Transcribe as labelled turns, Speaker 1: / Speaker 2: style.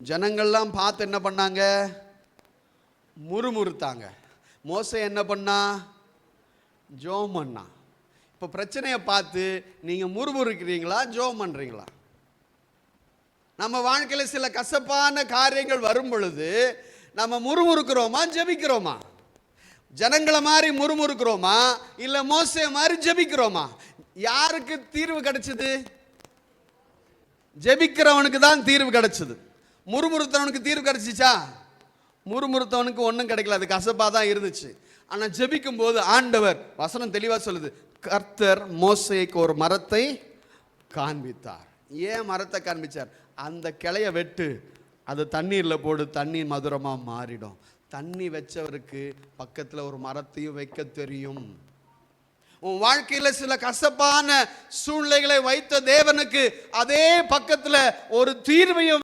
Speaker 1: ஜனங்கள்லாம் பார்த்து என்ன பண்ணாங்க? முறுமுறுத்தாங்க. மோசே என்ன பண்ணா? ஜோம் பண்ணா. இப்போ பிரச்சனையை பார்த்து நீங்கள் முறுமுறுக்கிறீங்களா, ஜோம் பண்ணுறீங்களா? நம்ம வாழ்க்கையில் சில கசப்பான காரியங்கள் வரும் பொழுது நம்ம முறுமுறுக்கிறோமா, ஜெபிக்கிறோமா? ஜனங்களை மாதிரி முறுமுறுக்கிறோமா, இல்லை மோசே மாதிரி ஜெபிக்கிறோமா? யாருக்கு தீர்வு கிடைச்சது? ஜெபிக்கிறவனுக்கு தான் தீர்வு கிடைச்சது. முறுமுறுத்தவனுக்கு தீர்வு கிடைச்சிச்சா? முறுமுறுத்தவனுக்கு ஒன்றும் கிடைக்கல, அது கசப்பாக தான் இருந்துச்சு. ஆனால் ஜெபிக்கும் போது ஆண்டவர் வசனம் தெளிவாக சொல்லுது, கர்த்தர் மோசேக்கு ஒரு மரத்தை காண்பித்தார். ஏன் மரத்தை காண்பிச்சார்? அந்த கிளைய வெட்டு, அது தண்ணீரில் போடு, தண்ணி மதுரமாக மாறிடும். தண்ணி வச்சவருக்கு பக்கத்தில் ஒரு மரத்தையும் வைக்க தெரியும். உன் வாழ்க்கையில் சில கசப்பான சூழ்நிலைகளை வைத்த தேவனுக்கு அதே பக்கத்தில் ஒரு தீர்வையும்